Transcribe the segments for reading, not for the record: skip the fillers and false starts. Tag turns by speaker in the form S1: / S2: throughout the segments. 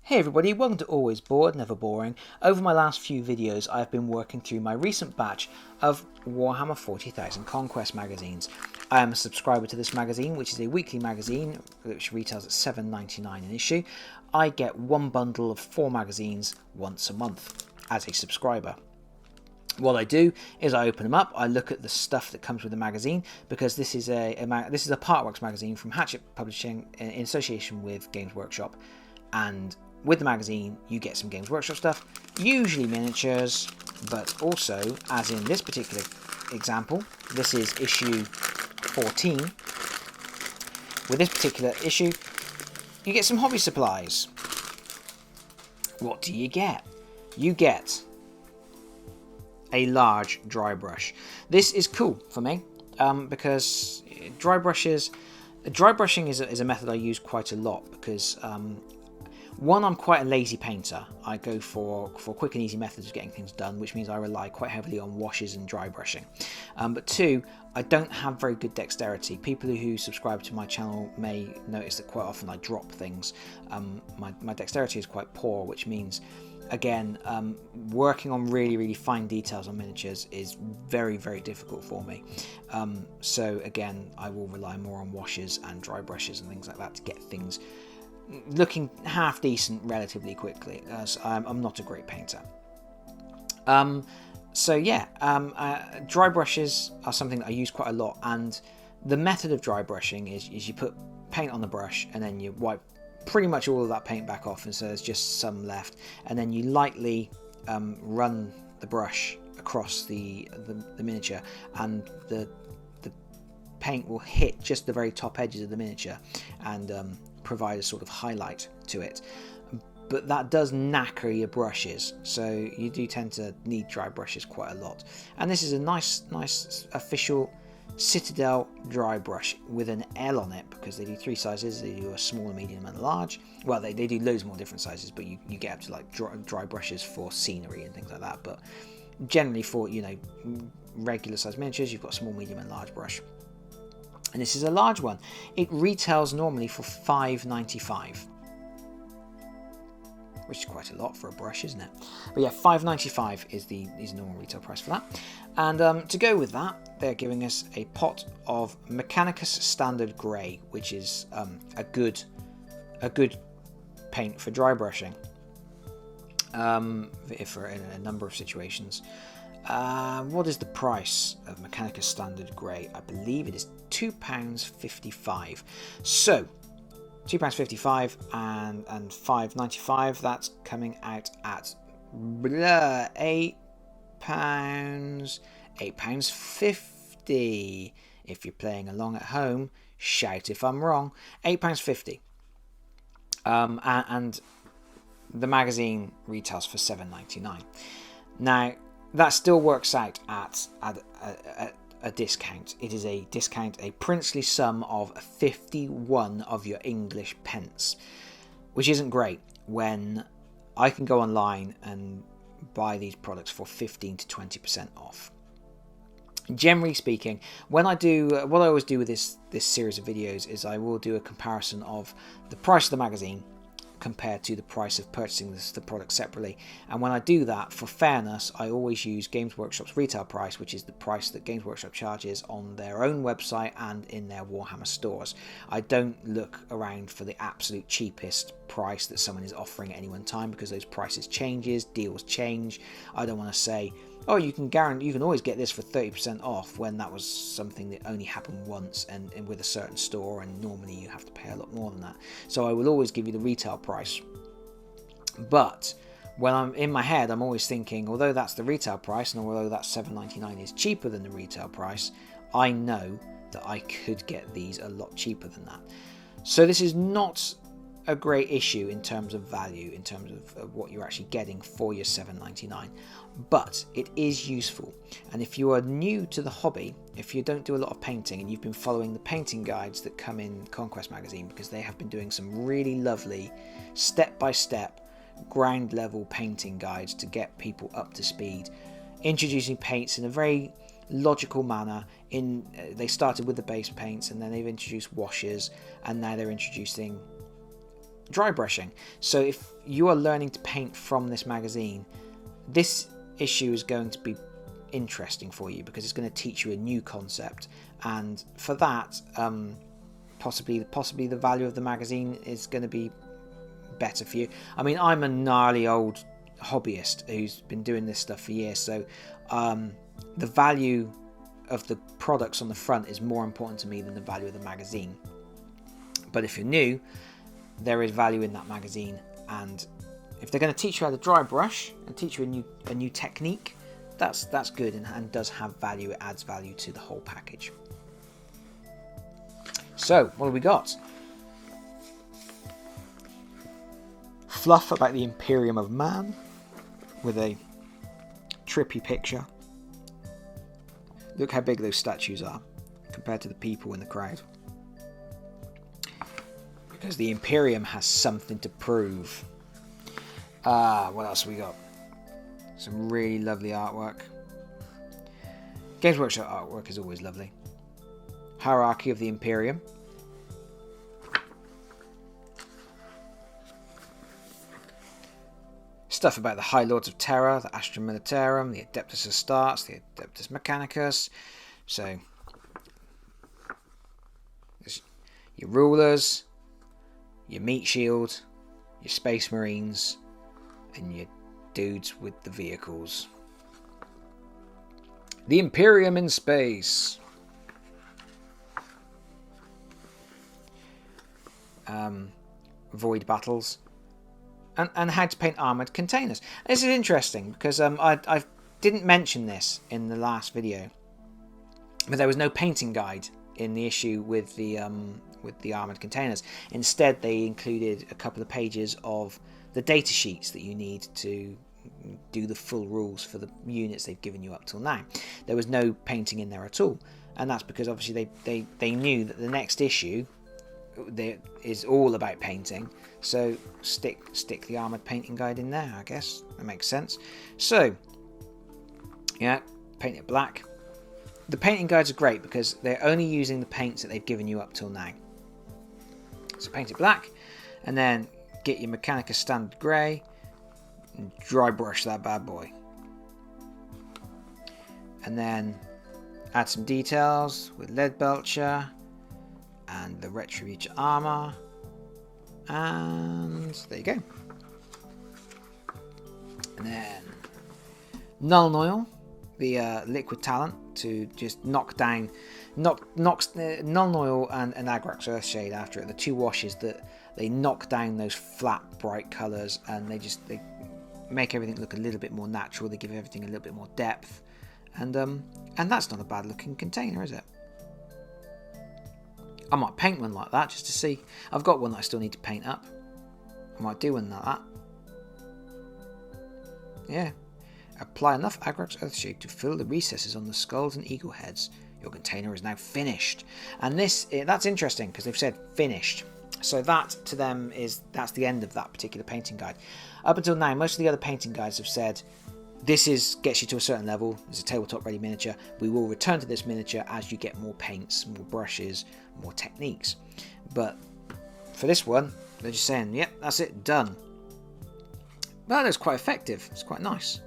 S1: Hey everybody, welcome to Always Bored, Never Boring. Over my last few videos I've been working through my recent batch of Warhammer 40,000 Conquest magazines. I am a subscriber to this magazine, which is a weekly magazine which retails at $7.99 an issue. I get one bundle of 4 magazines once a month as a subscriber. What I do is I open them up, I look at the stuff that comes with the magazine, because this is a Partworks magazine from Hachette Publishing in association with Games Workshop, and with the magazine you get some Games Workshop stuff, usually miniatures, but also, as in this particular example, this is issue 14. With this particular issue you get some hobby supplies. What do you get? You get a large dry brush. This is cool for me because dry brushing is a method I use quite a lot because one, I'm quite a lazy painter. I go for quick and easy methods of getting things done, which means I rely quite heavily on washes and dry brushing. But two, I don't have very good dexterity. People who subscribe to my channel may notice that quite often I drop things. My dexterity is quite poor, which means, again, working on really fine details on miniatures is very difficult for me. So again, I will rely more on washes and dry brushes and things like that to get things looking half decent relatively quickly, as I'm not a great painter. So yeah, dry brushes are something that I use quite a lot, and the method of dry brushing is you put paint on the brush and then you wipe pretty much all of that paint back off, and so there's just some left, and then you lightly run the brush across the miniature, and the paint will hit just the very top edges of the miniature and provide a sort of highlight to it. But that does knacker your brushes, so you do tend to need dry brushes quite a lot. And this is a nice official Citadel dry brush with an L on it, because they do 3 sizes. They do a small, medium and large. Well, they do loads more different sizes, but you get up to like dry brushes for scenery and things like that. But generally for, you know, regular size miniatures, you've got small, medium and large brush. And this is a large one. It retails normally for $5.95, which is quite a lot for a brush, isn't it? But yeah, $5.95 is the normal retail price for that. And to go with that, they're giving us a pot of Mechanicus Standard Grey, which is a good paint for dry brushing, for in a number of situations. What is the price of Mechanicus Standard Grey? I believe it is £2.55. So £2.55 and £5.95. That's coming out at £8.50. If you're playing along at home, shout if I'm wrong. £8.50. And the magazine retails for $7.99. Now, that still works out at a discount. It is a discount, a princely sum of 51 of your English pence, which isn't great when I can go online and buy these products for 15 to 20% off. Generally speaking, when I do, what I always do with this series of videos is I will do a comparison of the price of the magazine compared to the price of purchasing the product separately. And when I do that, for fairness, I always use Games Workshop's retail price, which is the price that Games Workshop charges on their own website and in their Warhammer stores. I don't look around for the absolute cheapest price that someone is offering at any one time, because those prices changes, deals change. I don't want to say, oh, you can always get this for 30% off, when that was something that only happened once and with a certain store, and normally you have to pay a lot more than that. So I will always give you the retail price. But when I'm in my head, I'm always thinking, although that's the retail price, and although that $7.99 is cheaper than the retail price, I know that I could get these a lot cheaper than that. So this is not a great issue in terms of value, in terms of what you're actually getting for your $7.99, but it is useful. And if you are new to the hobby, if you don't do a lot of painting and you've been following the painting guides that come in Conquest magazine, because they have been doing some really lovely step-by-step ground level painting guides to get people up to speed, introducing paints in a very logical manner. They started with the base paints, and then they've introduced washes, and now they're introducing dry brushing. So if you are learning to paint from this magazine, this issue is going to be interesting for you because it's going to teach you a new concept, and for that possibly the value of the magazine is going to be better for you. I mean, I'm a gnarly old hobbyist who's been doing this stuff for years, so the value of the products on the front is more important to me than the value of the magazine. But if you're new, there is value in that magazine, and if they're going to teach you how to dry brush and teach you a new technique, that's good and does have value. It adds value to the whole package. So what have we got? Fluff about the Imperium of Man with a trippy picture. Look how big those statues are compared to the people in the crowd. Because the Imperium has something to prove. What else have we got? Some really lovely artwork. Games Workshop artwork is always lovely. Hierarchy of the Imperium. Stuff about the High Lords of Terror, the Astra Militarum, the Adeptus Astartes, the Adeptus Mechanicus. So, your rulers, your meat shield, your Space Marines, and your dudes with the vehicles. The Imperium in space. Void battles. And how to paint armoured containers. This is interesting because I didn't mention this in the last video, but there was no painting guide in the issue with the armoured containers. Instead, they included a couple of pages of the data sheets that you need to do the full rules for the units they've given you up till now. There was no painting in there at all, and that's because obviously they knew that the next issue is all about painting, so stick the armoured painting guide in there. I guess that makes sense. So yeah, paint it black. The painting guides are great because they're only using the paints that they've given you up till now. So paint it black, and then get your Mechanicus standard grey and dry brush that bad boy, and then add some details with lead belcher and the Retributor armour, and there you go. And then Null Oil, the liquid talent, to just knocks Null Oil and Agrax Earthshade after it, the two washes that they knock down those flat bright colours, and they make everything look a little bit more natural. They give everything a little bit more depth, and that's not a bad looking container, is it? I might paint one like that just to see. I've got one that I still need to paint up. I might do one like that. Yeah. Apply enough Agrax Earthshade to fill the recesses on the skulls and eagle heads. Your container is now finished. And that's interesting because they've said finished. So that to them that's the end of that particular painting guide. Up until now, most of the other painting guides have said this gets you to a certain level. It's a tabletop ready miniature. We will return to this miniature as you get more paints, more brushes, more techniques. But for this one, they're just saying, yep, that's it, done. Well, that's quite effective. It's quite nice.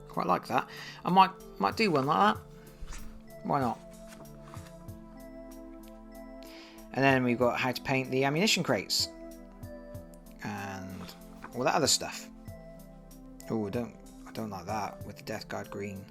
S1: Quite like that. I might do one like that. Why not? And then we've got how to paint the ammunition crates and all that other stuff. Oh, I don't like that with the Death Guard green.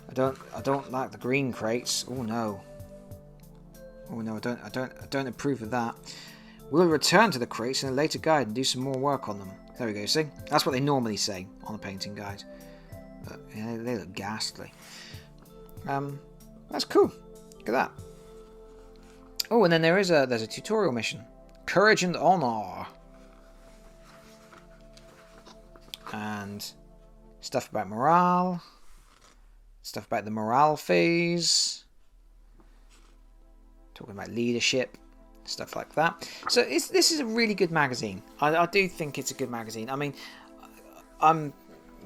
S1: I don't like the green crates. Oh no. Oh no, I don't approve of that. We'll return to the crates in a later guide and do some more work on them. There we go, see? That's what they normally say on a painting guide. But yeah, they look ghastly. That's cool. Look at that. Oh, and then there's a tutorial mission. Courage and Honor. And stuff about morale. Stuff about the morale phase. Talking about leadership. Stuff like that. So this is a really good magazine. I do think it's a good magazine. I mean, like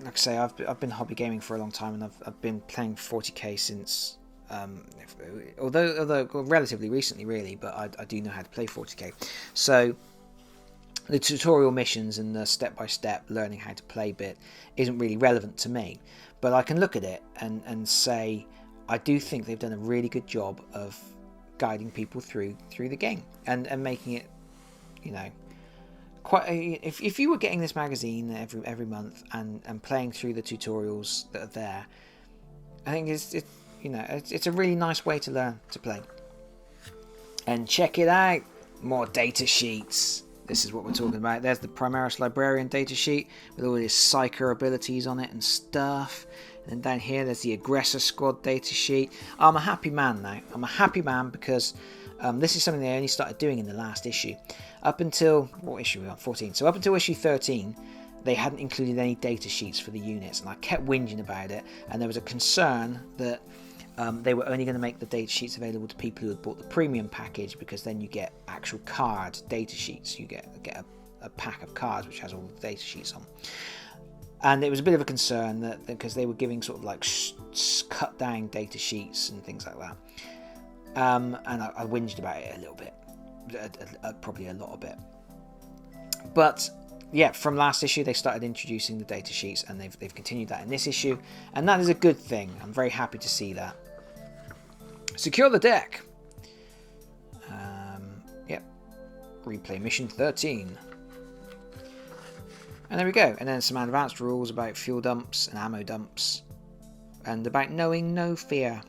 S1: I say, I've been hobby gaming for a long time, and I've been playing 40k since, although relatively recently, really. But I do know how to play 40k. So the tutorial missions and the step-by-step learning how to play bit isn't really relevant to me. But I can look at it and say, I do think they've done a really good job of guiding people through the game and making it, you know, quite. If you were getting this magazine every month and playing through the tutorials that are there, I think it's a really nice way to learn to play. And check it out, more data sheets. This is what we're talking about. There's the Primaris Librarian datasheet with all his Psyker abilities on it and stuff. And then down here, there's the Aggressor Squad datasheet. I'm a happy man now. I'm a happy man because this is something they only started doing in the last issue. Up until, what issue are we on? 14. So up until issue 13, they hadn't included any datasheets for the units. And I kept whinging about it. And there was a concern that they were only going to make the datasheets available to people who had bought the premium package, because then you get actual card datasheets. You get a pack of cards which has all the datasheets on. And it was a bit of a concern that because they were giving sort of like cut down datasheets and things like that. And I whinged about it a little bit, probably a lot of it. But yeah, from last issue they started introducing the datasheets, and they've continued that in this issue, and that is a good thing. I'm very happy to see that. Secure the deck. Yep. Replay mission 13. And there we go. And then some advanced rules about fuel dumps and ammo dumps, and about knowing no fear.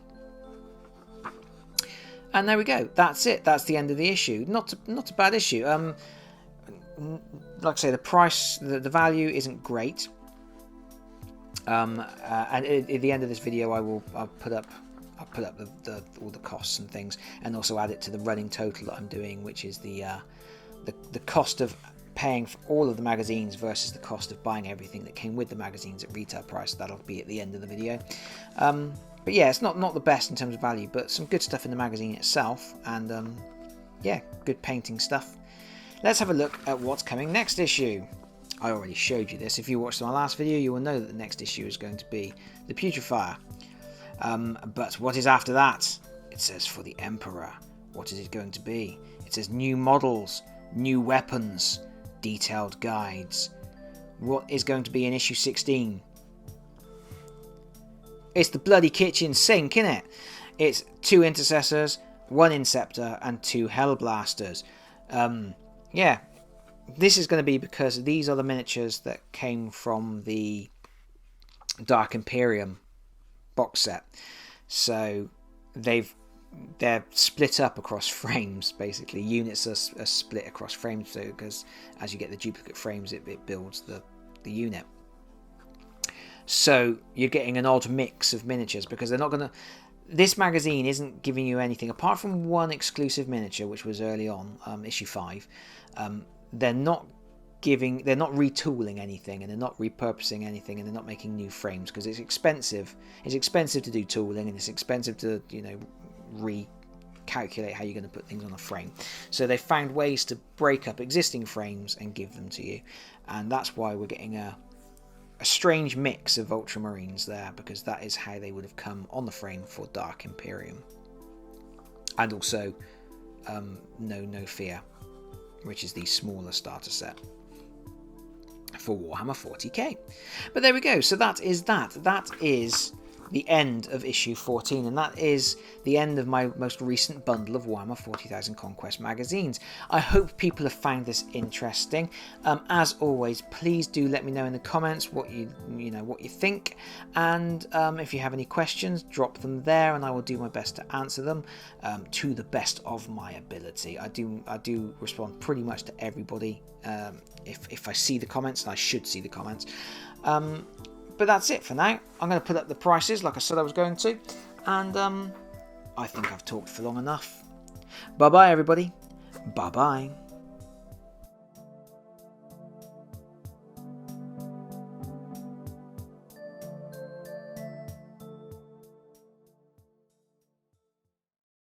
S1: And there we go. That's it. That's the end of the issue. Not a bad issue. Like I say, the price, the value isn't great. And at the end of this video, I'll put up all the costs and things, and also add it to the running total that I'm doing, which is the cost of paying for all of the magazines versus the cost of buying everything that came with the magazines at retail price. That'll be at the end of the video. But yeah, it's not the best in terms of value, but some good stuff in the magazine itself, and yeah, good painting stuff. Let's have a look at what's coming next issue. I already showed you this. If you watched my last video, you will know that the next issue is going to be the Putrefier. But what is after that? It says for the Emperor. What is it going to be? It says new models, new weapons, detailed guides. What is going to be in issue 16? It's the bloody kitchen sink, innit? It's 2 Intercessors, 1 Inceptor, and 2 Hellblasters. Yeah, this is going to be because these are the miniatures that came from the Dark Imperium box set. So they're split up across frames, basically. Units are split across frames, so because as you get the duplicate frames, it builds the unit. So you're getting an odd mix of miniatures, because they're not going to... This magazine isn't giving you anything apart from one exclusive miniature, which was early on, issue 5. They're not retooling anything, and they're not repurposing anything, and they're not making new frames, because it's expensive. It's expensive to do tooling, and it's expensive to, you know, recalculate how you're going to put things on a frame. So they found ways to break up existing frames and give them to you, and that's why we're getting a strange mix of Ultramarines there, because that is how they would have come on the frame for Dark Imperium. And also No Fear, which is the smaller starter set for Warhammer 40k. But there we go. So that is the end of issue 14, and that is the end of my most recent bundle of Warhammer 40,000 Conquest magazines. I hope people have found this interesting. As always, please do let me know in the comments what you think, and if you have any questions, drop them there, and I will do my best to answer them to the best of my ability. I do respond pretty much to everybody if I see the comments, and I should see the comments. But that's it for now. I'm going to put up the prices like I said I was going to. And I think I've talked for long enough. Bye-bye, everybody. Bye-bye.